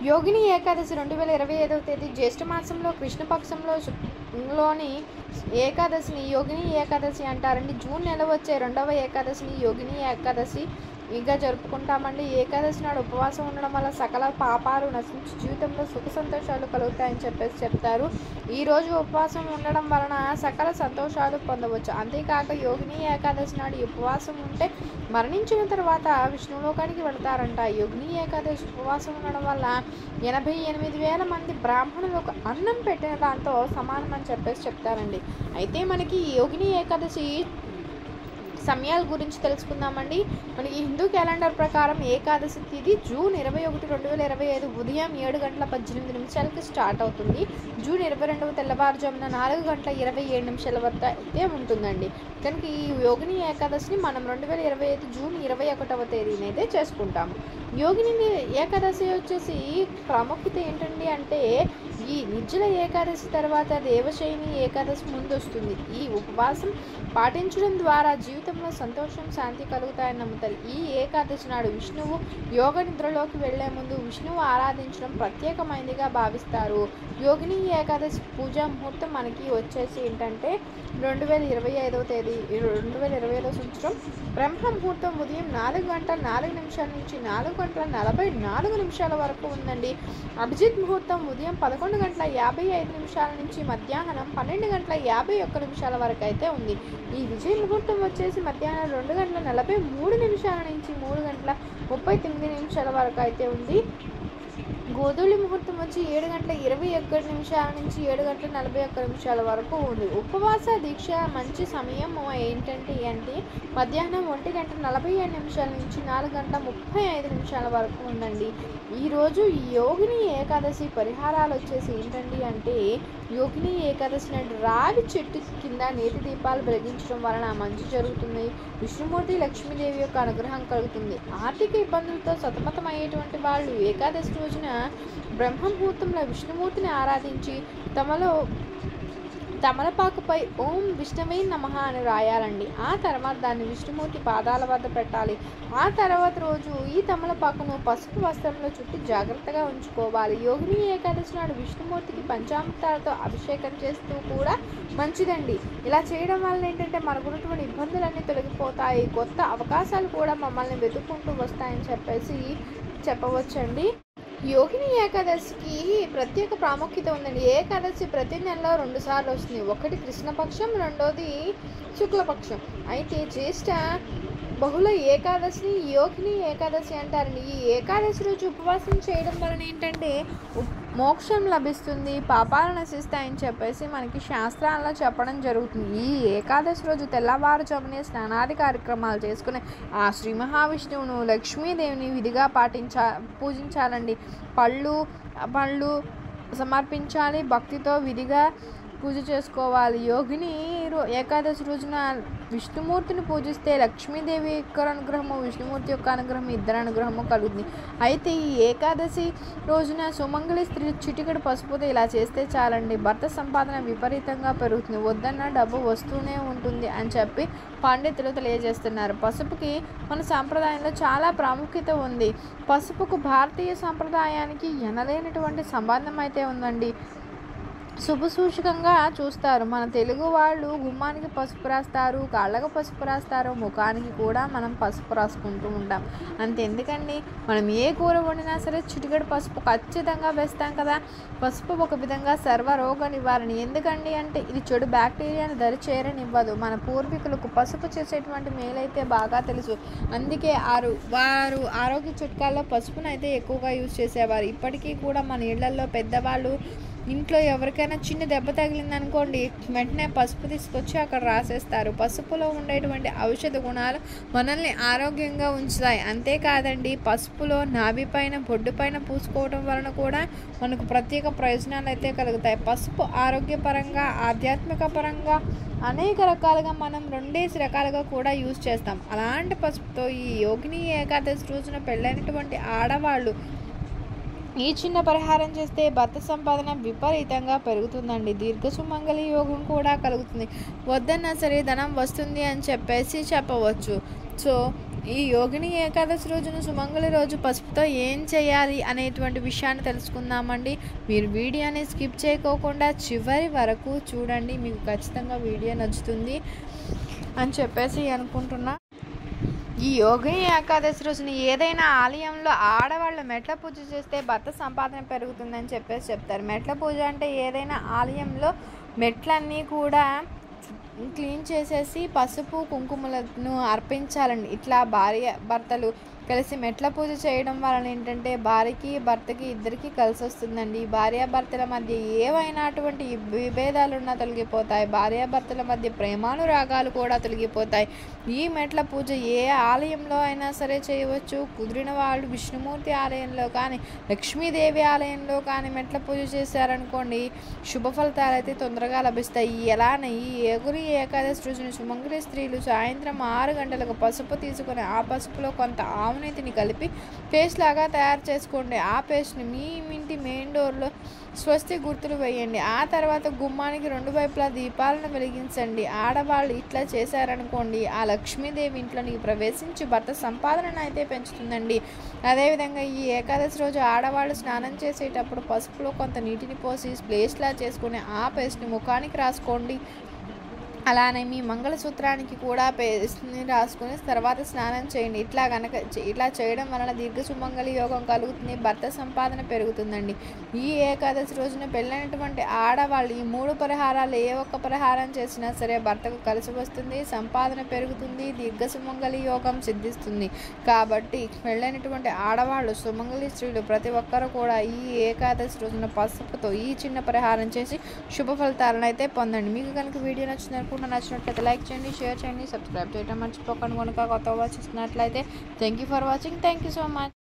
యోగిని ఏకాదశి 2025వ తేదీ జ్యేష్ఠ మాసంలో కృష్ణపక్షంలో లోని ఏకాదశిని యోగిని ఏకాదశి అంటారండి. జూన్ నెల వచ్చే రెండవ ఏకాదశిని యోగిని ఏకాదశి ఇంకా జరుపుకుంటామండి. ఏకాదశి నాడు ఉపవాసం ఉండడం వల్ల సకల పాపాలు నశించి జీవితంలో సుఖ సంతోషాలు కలుగుతాయని చెప్తారు. ఈరోజు ఉపవాసం ఉండడం వలన సకల సంతోషాలు పొందవచ్చు. అంతేకాక యోగిని ఏకాదశి నాడు ఉపవాసం ఉంటే మరణించిన తర్వాత విష్ణులోకానికి వెళతారంట. యోగిని ఏకాదశి ఉపవాసం ఉండడం వల్ల 88,000 మంది బ్రాహ్మణులకు అన్నం పెట్టిన దాంతో సమానం అని చెప్తారండి. అయితే మనకి యోగిని ఏకాదశి సమయాల గురించి తెలుసుకుందామండి. మనకి హిందూ క్యాలెండర్ ప్రకారం ఏకాదశి తిథి జూన్ 21, 2025 ఉదయం 7:18 స్టార్ట్ అవుతుంది. జూన్ 22 తెల్లవారుజామున 4:27 వరకు అయితే ఉంటుందండి. కనుక ఈ యోగిని ఏకాదశిని మనం 2025 జూన్ 21వ తేదీన అయితే చేసుకుంటాము. యోగిని ఏకాదశి వచ్చేసి ప్రాముఖ్యత ఏంటండి అంటే ఈ నిర్జల ఏకాదశి తర్వాత దేవశయని ఏకాదశి ముందు వస్తుంది. ఈ ఉపవాసం పాటించడం ద్వారా జీవితంలో సంతోషం శాంతి కలుగుతాయని నమ్ముతారు. ఈ ఏకాదశి నాడు విష్ణువు యోగ నిద్రలోకి వెళ్లే ముందు విష్ణువు ఆరాధించడం ప్రత్యేకమైనదిగా భావిస్తారు. యోగిని ఏకాదశి పూజా ముహూర్తం మనకి వచ్చేసి ఏంటంటే 2025వ తేదీ 2025వ సంవత్సరం బ్రహ్మ ముహూర్తం ఉదయం 4:04 నుంచి 4:44 వరకు ఉందండి. అభిజిత్ ముహూర్తం ఉదయం 11:55 నుంచి మధ్యాహ్నం 12:51 వరకు అయితే ఉంది. ఈ విజయ ముహూర్తం వచ్చేసి మధ్యాహ్నం 2:43 నుంచి 3:39 వరకు అయితే ఉంది. గోధూళి ముహూర్తం వచ్చి 7:21 నుంచి 7:41 వరకు ఉంది. ఉపవాస దీక్ష మంచి సమయం ఏంటంటే మధ్యాహ్నం 1:47 నుంచి 4:35 వరకు ఉందండి. ఈరోజు యోగిని ఏకాదశి పరిహారాలు వచ్చేసి ఏంటండి అంటే యోగిని ఏకాదశి నాడు రావి చెట్టు కింద నేతి దీపాలు వెలిగించడం వలన మంచి జరుగుతుంది. విష్ణుమూర్తి లక్ష్మీదేవి యొక్క అనుగ్రహం కలుగుతుంది. ఆర్థిక ఇబ్బందులతో సతమతమయ్యేటువంటి వాళ్ళు ఏకాదశి రోజున బ్రహ్మ ముహూర్తంలో విష్ణుమూర్తిని ఆరాధించి తమలపాకుపై ఓం విష్ణవే నమః అని రాయాలండి. ఆ తర్వాత దాన్ని విష్ణుమూర్తి పాదాల వద్ద పెట్టాలి. ఆ తర్వాత రోజు ఈ తమలపాకును పసుపు వస్త్రంలో చుట్టి జాగ్రత్తగా ఉంచుకోవాలి. యోగిని ఏకాదశి నాడు విష్ణుమూర్తికి పంచామృతాలతో అభిషేకం చేస్తూ కూడా మంచిదండి. ఇలా చేయడం వల్ల ఏంటంటే మనకున్నటువంటి ఇబ్బందులన్నీ తొలగిపోతాయి. కొత్త అవకాశాలు కూడా మమ్మల్ని వెతుక్కుంటూ వస్తాయని చెప్పవచ్చండి. యోగిని ఏకాదశికి ప్రత్యేక ప్రాముఖ్యత ఉందండి. ఏకాదశి ప్రతి నెలలో 2 సార్లు వస్తుంది. ఒకటి కృష్ణపక్షం, రెండోది శుక్లపక్షం. అయితే జ్యేష్ఠ బహుళ ఏకాదశిని యోగిని ఏకాదశి అంటారండి. ఈ ఏకాదశి రోజు ఉపవాసం చేయడం వలన ఏంటంటే మోక్షం లభిస్తుంది, పాపాలు నశిస్తాయని మనకి శాస్త్రాల్లో చెప్పడం జరుగుతుంది. ఈ ఏకాదశి రోజు తెల్లవారుజామునే స్నానాది కార్యక్రమాలు చేసుకుని ఆ శ్రీ మహావిష్ణువును లక్ష్మీదేవిని విధిగా పూజించాలండి. పళ్ళు సమర్పించాలి. భక్తితో విధిగా పూజ చేసుకోవాలి. యోగిని ఏకాదశి రోజున విష్ణుమూర్తిని పూజిస్తే లక్ష్మీదేవి యొక్క అనుగ్రహము, విష్ణుమూర్తి యొక్క అనుగ్రహం, ఇద్దరు అనుగ్రహము కలుగుతుంది. అయితే ఈ ఏకాదశి రోజున సుమంగళి స్త్రీ చిటికెడు పసుపుతో ఇలా చేస్తే చాలండి, భర్త సంపాదన విపరీతంగా పెరుగుతుంది, వద్దన్న డబ్బు వస్తూనే ఉంటుంది అని పండితులు తెలియజేస్తున్నారు. పసుపుకి మన సాంప్రదాయంలో చాలా ప్రాముఖ్యత ఉంది. పసుపుకు భారతీయ సాంప్రదాయానికి ఎనలేనటువంటి సంబంధం అయితే ఉందండి. శుభసూచకంగా చూస్తారు. మన తెలుగు వాళ్ళు గుమ్మానికి పసుపు రాస్తారు, కాళ్ళకు పసుపు రాస్తారు, ముఖానికి కూడా మనం పసుపు రాసుకుంటూ ఉంటాం. అంతెందుకండి, మనం ఏ కూర వండినా సరే చిటికెడు పసుపు ఖచ్చితంగా వేస్తాం కదా. పసుపు ఒక విధంగా సర్వరోగ నివారణ. ఎందుకండి అంటే ఇది చెడు బ్యాక్టీరియాను దరిచేరనివ్వదు. మన పూర్వీకులకు పసుపు చేసేటువంటి మేలైతే బాగా తెలుసు. అందుకే వారు ఆరోగ్య చిట్కాల్లో పసుపునైతే ఎక్కువగా యూజ్ చేసేవారు. ఇప్పటికీ కూడా మన ఇళ్లలో పెద్దవాళ్ళు ఇంట్లో ఎవరికైనా చిన్న దెబ్బ తగిలిందనుకోండి, వెంటనే పసుపు తీసుకొచ్చి అక్కడ రాసేస్తారు. పసుపులో ఉండేటువంటి ఔషధ గుణాలు మనల్ని ఆరోగ్యంగా ఉంచుతాయి. అంతేకాదండి, పసుపులో నాభి పైన బొడ్డు పైన పూసుకోవడం వలన కూడా మనకు ప్రత్యేక ప్రయోజనాలు అయితే కలుగుతాయి. పసుపు ఆరోగ్యపరంగా, ఆధ్యాత్మిక పరంగా అనేక రకాలుగా మనం 2 రకాలుగా కూడా యూజ్ చేస్తాం. అలాంటి పసుపుతో ఈ యోగిని ఏకాదశి రోజున పెళ్ళైనటువంటి ఆడవాళ్ళు ఈ చిన్న పరిహారం చేస్తే భర్త సంపాదన విపరీతంగా పెరుగుతుందండి. దీర్ఘ సుమంగళి యోగం కూడా కలుగుతుంది. వద్దన్నా సరే ధనం వస్తుంది అని చెప్పవచ్చు. సో ఈ యోగిని ఏకాదశి రోజున సుమంగళి రోజు పసుపుతో ఏం చేయాలి అనేటువంటి విషయాన్ని తెలుసుకుందామండి. మీరు వీడియోని స్కిప్ చేయకోకుండా చివరి వరకు చూడండి, మీకు ఖచ్చితంగా వీడియో నచ్చుతుంది అని చెప్పేసి అనుకుంటున్నా. ఈ యోగిని ఏకాదశి రోజున ఏదైనా ఆలయంలో ఆడవాళ్ళు మెట్ల పూజ చేస్తే భర్త సంపాదన పెరుగుతుందని చెప్పేసి చెప్తారు. మెట్ల పూజ అంటే ఏదైనా ఆలయంలో మెట్లన్నీ కూడా క్లీన్ చేసేసి పసుపు కుంకుమలను అర్పించాలండి. ఇట్లా భార్య భర్తలు కలిసి మెట్ల పూజ చేయడం వలన ఏంటంటే భార్యకి భర్తకి ఇద్దరికి కలిసి వస్తుందండి. భార్యాభర్తల మధ్య ఏవైనాటువంటి విభేదాలున్నా తొలగిపోతాయి. భార్యాభర్తల మధ్య ప్రేమానురాగాలు కూడా తొలగిపోతాయి. ఈ మెట్ల పూజ ఏ ఆలయంలో అయినా సరే చేయవచ్చు. కుదిరిన వాళ్ళు విష్ణుమూర్తి ఆలయంలో కానీ లక్ష్మీదేవి ఆలయంలో కానీ మెట్ల పూజ చేశారనుకోండి, శుభ ఫలితాలు అయితే తొందరగా లభిస్తాయి. ఎలానే ఈ యోగిని ఏకాదశి రోజున సుమంగళి స్త్రీలు సాయంత్రం 6 గంటలకు పసుపు తీసుకొని ఆ పసుపులో కొంత ఆవునేతిని కలిపి పేస్ట్ లాగా తయారు చేసుకోండి. ఆ పేస్ట్ని మీ ఇంటి మెయిన్ డోర్లో స్వస్తి గుర్తులు వేయండి. ఆ తర్వాత గుమ్మానికి 2 వైపులా దీపాలను వెలిగించండి. ఆడవాళ్ళు ఇట్లా చేశారనుకోండి, ఆ లక్ష్మీదేవి ఇంట్లోనికి ప్రవేశించి భర్త సంపాదనను అయితే పెంచుతుందండి. అదేవిధంగా ఈ ఏకాదశి రోజు ఆడవాళ్ళు స్నానం చేసేటప్పుడు పసుపులో కొంత నీటిని పోసి పేస్ట్లా చేసుకుని ఆ పేస్ట్ని ముఖానికి రాసుకోండి. అలానే మీ మంగళసూత్రానికి కూడా పేస్ట్ని రాసుకుని తర్వాత స్నానం చేయండి. ఇట్లా చేయడం వలన దీర్ఘ సుమంగళి యోగం కలుగుతుంది, భర్త సంపాదన పెరుగుతుందండి. ఈ ఏకాదశి రోజున పెళ్ళైనటువంటి ఆడవాళ్ళు ఈ 3 పరిహారాలు ఏ ఒక్క పరిహారం చేసినా సరే భర్తకు కలిసి వస్తుంది, సంపాదన పెరుగుతుంది, దీర్ఘ సుమంగళి యోగం సిద్ధిస్తుంది. కాబట్టి పెళ్ళైనటువంటి ఆడవాళ్ళు సుమంగళి స్త్రీలు ప్రతి ఒక్కరు కూడా ఈ ఏకాదశి రోజున పసుపుతో ఈ చిన్న పరిహారం చేసి శుభ ఫలితాలను అయితే పొందండి. మీకు కనుక వీడియో నచ్చినట్లయితే లైక్ చేయండి, షేర్ చేయండి, సబ్స్క్రైబ్ చేయడం మర్చిపోకండి. కనుక కొత్తగా చూస్తున్నట్లయితే thank you for watching. Thank you so much.